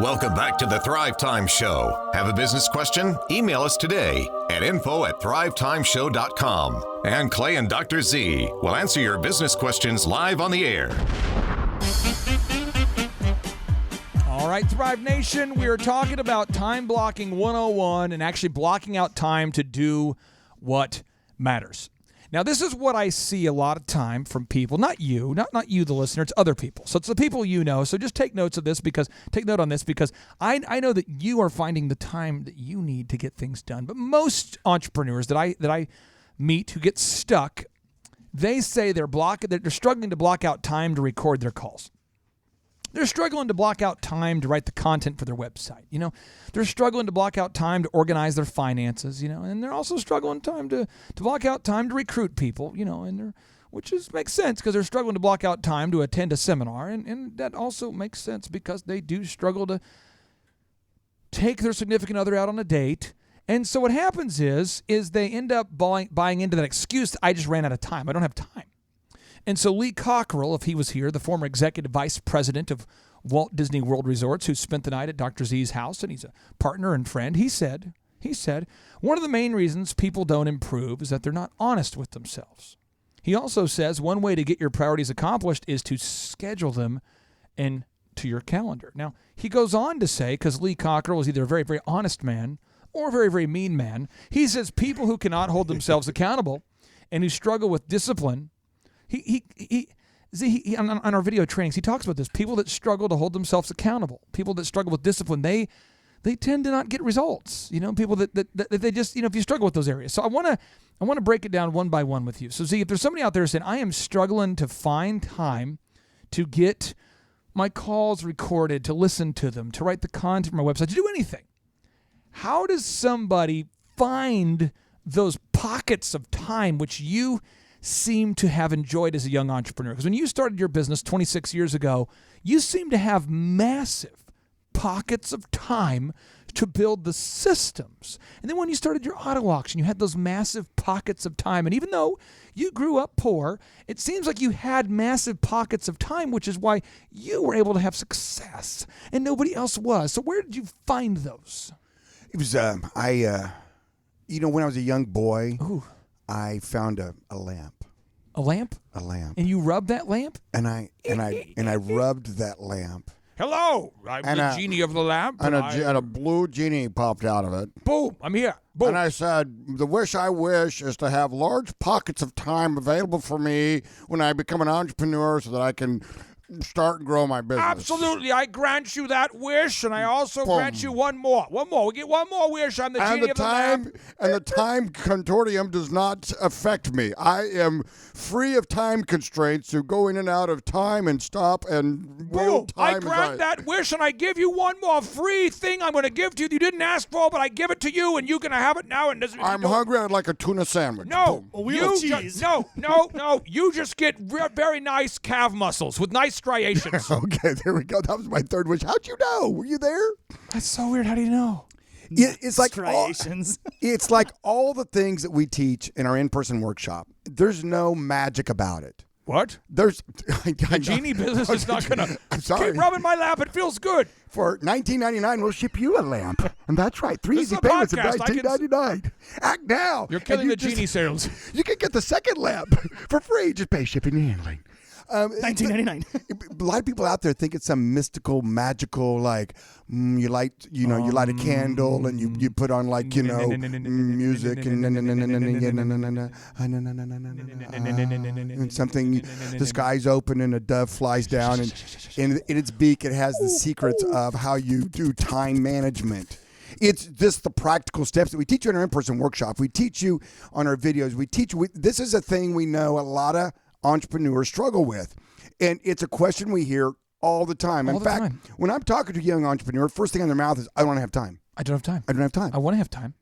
Welcome back to the Thrivetime Show. Have a business question? Email us today at info@thrivetimeshow.com. And Clay and Dr. Z will answer your business questions live on the air. All right, Thrive Nation, we are talking about time blocking 101 and actually blocking out time to do what matters. Now, this is what I see a lot of time from people, not you, not you, the listener, it's other people. So it's the people you know. So just take note on this because I know that you are finding the time that you need to get things done. But most entrepreneurs that I meet who get stuck, they say they're struggling to block out time to record their calls. They're struggling to block out time to write the content for their website. They're struggling to block out time to organize their finances, and they're also struggling to block out time to recruit people, which makes sense because they're struggling to block out time to attend a seminar. And that also makes sense because they do struggle to take their significant other out on a date. And so what happens is they end up buying into that excuse, I just ran out of time. I don't have time. And so Lee Cockrell, if he was here, the former executive vice president of Walt Disney World Resorts, who spent the night at Dr. Z's house, and he's a partner and friend, he said, one of the main reasons people don't improve is that they're not honest with themselves. He also says one way to get your priorities accomplished is to schedule them into your calendar. Now, he goes on to say, because Lee Cockrell is either a very, very honest man or a very, very mean man, he says people who cannot hold themselves accountable and who struggle with discipline, on our video trainings, he talks about this. People that struggle to hold themselves accountable, people that struggle with discipline, they tend to not get results. People that they just, if you struggle with those areas. So I want to break it down one by one with you. So see, if there's somebody out there saying, I am struggling to find time to get my calls recorded, to listen to them, to write the content for my website, to do anything. How does somebody find those pockets of time which you seem to have enjoyed as a young entrepreneur? Because when you started your business 26 years ago, you seem to have massive pockets of time to build the systems. And then when you started your auto auction, you had those massive pockets of time. And even though you grew up poor, it seems like you had massive pockets of time, which is why you were able to have success and nobody else was. So where did you find those? It was, when I was a young boy, Ooh. I found a lamp. A lamp? A lamp. And you rubbed that lamp? And I rubbed that lamp. Hello, I'm the genie of the lamp. And a blue genie popped out of it. Boom, I'm here. Boom. And I said, the wish I wish is to have large pockets of time available for me when I become an entrepreneur so that I can start and grow my business. Absolutely. I grant you that wish, and I also grant you one more. We get one more wish. I'm the genie of the lamp. And the time contortium does not affect me. I am free of time constraints to go in and out of time and stop and boom. I grant that wish, and I give you one more free thing I'm going to give to you that you didn't ask for, but I give it to you, and you're going to have it now. And I'm hungry. I'd like a tuna sandwich. No. No. You just get very nice calf muscles with nice striations. Okay, there we go. That was my third wish. How'd you know? Were you there? That's so weird. How do you know? It's like striations. It's like all the things that we teach in our in-person workshop. There's no magic about it. What? The genie business is not going to keep rubbing my lap. It feels good. For $19.99, we'll ship you a lamp. And that's right. 3 easy payments of $19.99. Act now. You're killing the genie sales. You can get the second lamp for free. Just pay shipping and handling. $19.99. A lot of people out there think it's some mystical, magical, like you light a candle and you put on music and something. The sky's open and a dove flies down and in its beak it has the secrets of how you do time management. It's just the practical steps that we teach you in our in-person workshop. We teach you on our videos. We teach you. This is a thing we know a lot of entrepreneurs struggle with. And it's a question we hear all the time. In fact, when I'm talking to a young entrepreneur, first thing on their mouth is, I don't have time. I don't have time. I don't have time. I want to have time.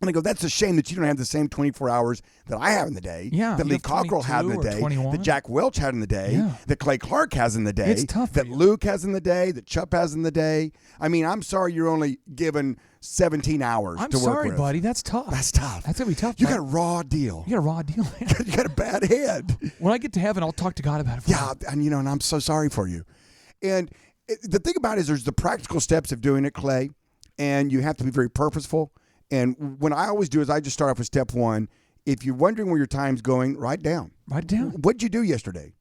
And I go, that's a shame that you don't have the same 24 hours that I have in the day, that Lee Cockrell had in the day, 21. that Jack Welch had in the day, that Clay Clark has in the day, it's tough that Luke has in the day, that Chup has in the day. I mean, I'm sorry you're only given 17 hours to work with. I'm sorry, buddy. That's tough. That's tough. That's going to be tough. You got a raw deal. You got a raw deal, man. You got a bad head. When I get to heaven, I'll talk to God about it. Yeah, and I'm so sorry for you. And The thing about it is there's the practical steps of doing it, Clay, and you have to be very purposeful. And what I always do is I just start off with step one. If you're wondering where your time's going, write down. Write it down. What did you do yesterday?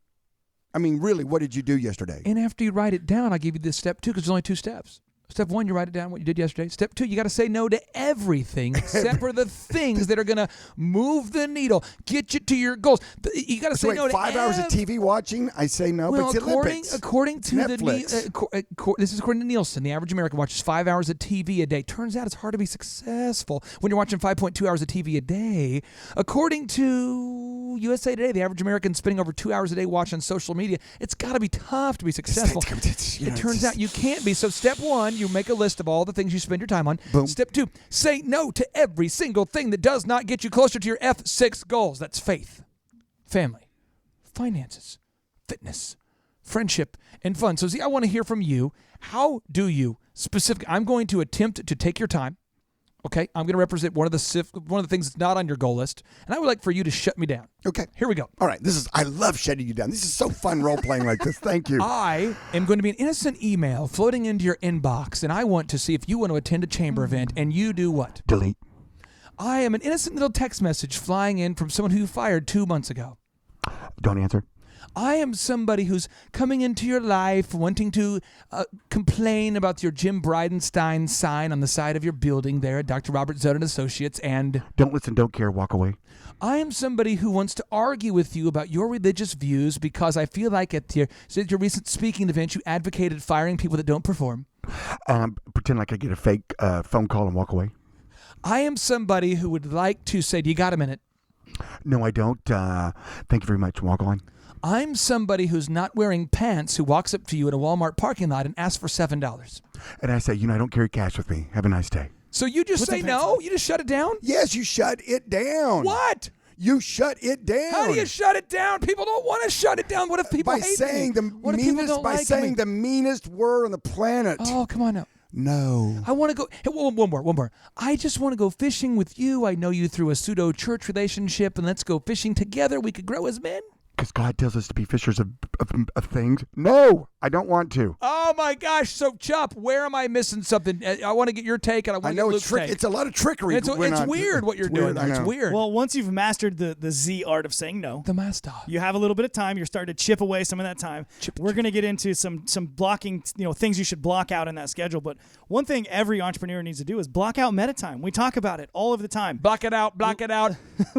I mean, really, what did you do yesterday? And after you write it down, I give you this step 2 because there's only 2 steps. Step 1, you write it down, what you did yesterday. Step 2, you got to say no to everything except for the things that are going to move the needle, get you to your goals. You got to say no to 5 hours of TV watching? I say no, well, but it's Olympics. According to Netflix. this is according to Nielsen, the average American watches 5 hours of TV a day. Turns out it's hard to be successful when you're watching 5.2 hours of TV a day. According to USA Today, the average American spending over 2 hours a day watching social media. It's got to be tough to be successful. It turns out you can't be. So step 1, you make a list of all the things you spend your time on. Boom. Step 2, say no to every single thing that does not get you closer to your F6 goals. That's faith, family, finances, fitness, friendship, and fun. So, I want to hear from you. How do you specifically? I'm going to attempt to take your time. Okay, I'm going to represent one of the things that's not on your goal list, and I would like for you to shut me down. Okay. Here we go. All right. I love shutting you down. This is so fun role-playing like this. Thank you. I am going to be an innocent email floating into your inbox, and I want to see if you want to attend a chamber event, and you do what? Delete. I am an innocent little text message flying in from someone who you fired 2 months ago. Don't answer. I am somebody who's coming into your life wanting to complain about your Jim Bridenstine sign on the side of your building there at Dr. Robert Zudd and Associates, and don't listen, don't care, walk away. I am somebody who wants to argue with you about your religious views because I feel like at your recent speaking event you advocated firing people that don't perform. Pretend like I get a fake phone call and walk away. I am somebody who would like to say, do you got a minute? No, I don't. Thank you very much. Walk on. I'm somebody who's not wearing pants who walks up to you in a Walmart parking lot and asks for $7. And I say, I don't carry cash with me. Have a nice day. So you just say no? You just shut it down? Yes, you shut it down. What? You shut it down. How do you shut it down? People don't want to shut it down. What if people hate me? What if people don't like me? The meanest word on the planet. Oh, come on now. No. I want to go. Hey, one more. I just want to go fishing with you. I know you through a pseudo church relationship, and let's go fishing together. We could grow as men. Because God tells us to be fishers of things. No, I don't want to. Oh my gosh! So Chup, where am I missing something? I want to get your take, and I want to get Luke's take. It's a lot of trickery. It's weird what you're doing. It's weird. Well, once you've mastered the Z art of saying no, the master, you have a little bit of time. You're starting to chip away some of that time. We're going to get into some blocking, things you should block out in that schedule. But one thing every entrepreneur needs to do is block out meta time. We talk about it all of the time. Block it out. Block it out.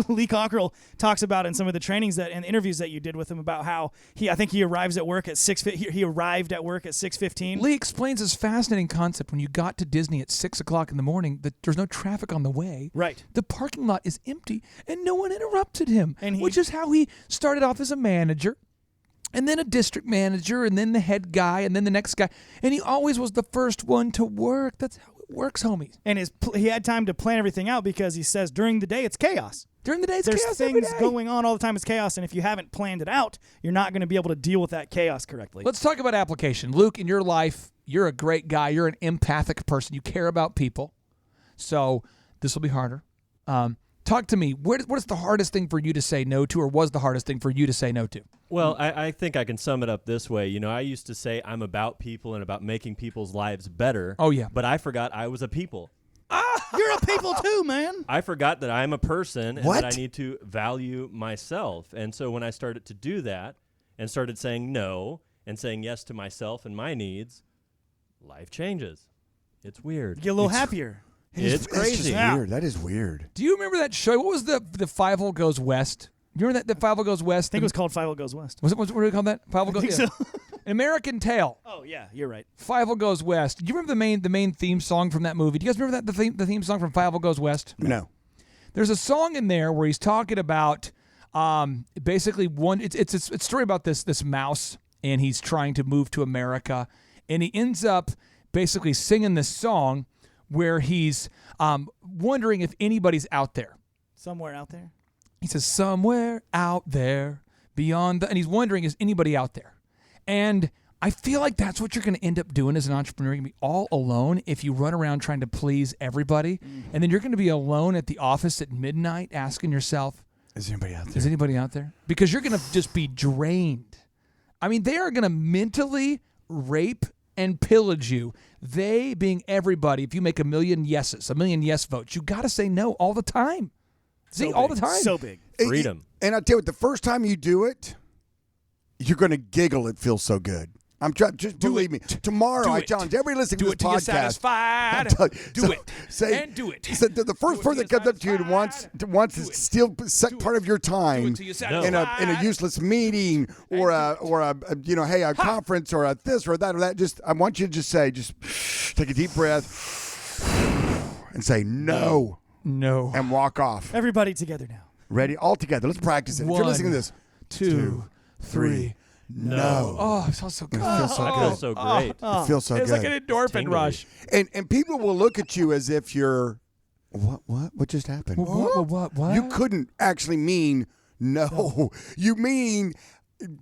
Lee Cockrell talks about in some of the trainings and interviews that you did with him about how I think he arrived at work at 6:15. Lee explains this fascinating concept. When you got to Disney at 6 o'clock in the morning, that there's no traffic on the way. Right. The parking lot is empty, and no one interrupted him, which is how he started off as a manager, and then a district manager, and then the head guy, and then the next guy, and he always was the first one to work. That's how it works, homies. And he had time to plan everything out because he says during the day it's chaos. During the day, it's There's chaos things every day. going on all the time. It's chaos, and if you haven't planned it out, you're not going to be able to deal with that chaos correctly. Let's talk about application. Luke, in your life, you're a great guy. You're an empathic person. You care about people. So this will be harder. Talk to me. What is the hardest thing for you to say no to, or was the hardest thing for you to say no to? Well, I think I can sum it up this way. I used to say I'm about people and about making people's lives better. Oh, yeah. But I forgot I was a people. You're a people too, man. I forgot that I'm a person and What? that I need to value myself. And so when I started to do that and started saying no and saying yes to myself and my needs, life changes. It's weird. Get a little happier. It's crazy. That's just weird. That is weird. Do you remember that show? What was the Five-O Goes West? You remember that the Five-O Goes West? I think it was called Five-O Goes West. What do we call that? Five-O Goes think so. An American Tale. Oh, yeah, you're right. Five-O Goes West. Do you remember the main theme song from that movie? Do you guys remember that the theme song from Five-O Goes West? No. There's a song in there where he's talking about basically it's a story about this mouse, and he's trying to move to America, and he ends up basically singing this song where he's wondering if anybody's out there. Somewhere out there? He says, somewhere out there beyond and he's wondering, is anybody out there? And I feel like that's what you're going to end up doing as an entrepreneur. You're going to be all alone if you run around trying to please everybody. And then you're going to be alone at the office at midnight asking yourself, Is anybody out there? is anybody out there? Because you're going to just be drained. I mean, they are going to mentally rape and pillage you. They being everybody, if you make 1 million yeses, 1 million yes votes, you got to say no all the time. See, all the time. So big. Freedom. And I tell you what, the first time you do it, you're going to giggle. It feels so good. I'm trying. Just believe me. Tomorrow, I challenge everybody listening to this till podcast. You're satisfied. Do it. Do it. So the first person that comes up to you and wants to steal part of your time in a useless meeting or a conference or a this or that or that. Just I want you to just take a deep breath and say no. No. And walk off. Everybody together now. Ready? All together. Let's practice it. If you're listening to this. 2, 3. No. Oh, it feels so good. It feels so That good. feels so great. It feels so It's good. like an endorphin rush. And people will look at you as if you're, what just happened? What? You couldn't actually mean no. You mean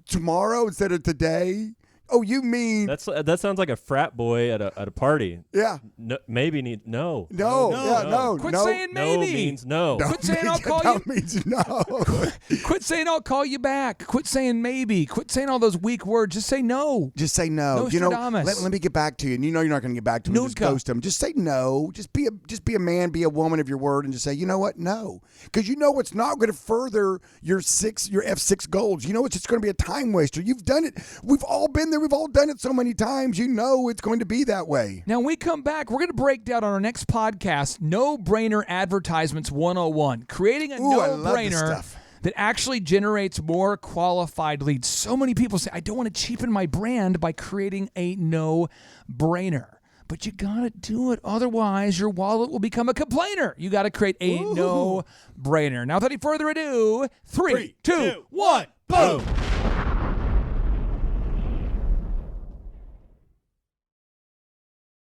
tomorrow instead of today. Oh, you mean That sounds like a frat boy at a party. yeah. No, maybe need no. No. Quit no. saying maybe. No means no. Quit saying I'll call no you. means no. Quit saying I'll call you back. Quit saying maybe. Quit saying all those weak words. Just say no. Just say no. You know, Nostradamus. let me get back to you. And you know you're not going to get back to him. Just Nunca. ghost him. Just say no. Just be a man, be a woman of your word, and just say, you know what? No. Because you know it's not going to further your F6 goals. You know it's just going to be a time waster. You've done it. We've all been there. We've all done it so many times. You know it's going to be that way. Now, when we come back, we're going to break down on our next podcast, No-Brainer Advertisements 101. Creating a Ooh, I love this no-brainer stuff. that actually generates more qualified leads. So many people say, I don't want to cheapen my brand by creating a no-brainer. But you got to do it. Otherwise, your wallet will become a complainer. You got to create a no-brainer. Now, without any further ado, 3, 2, 1, boom.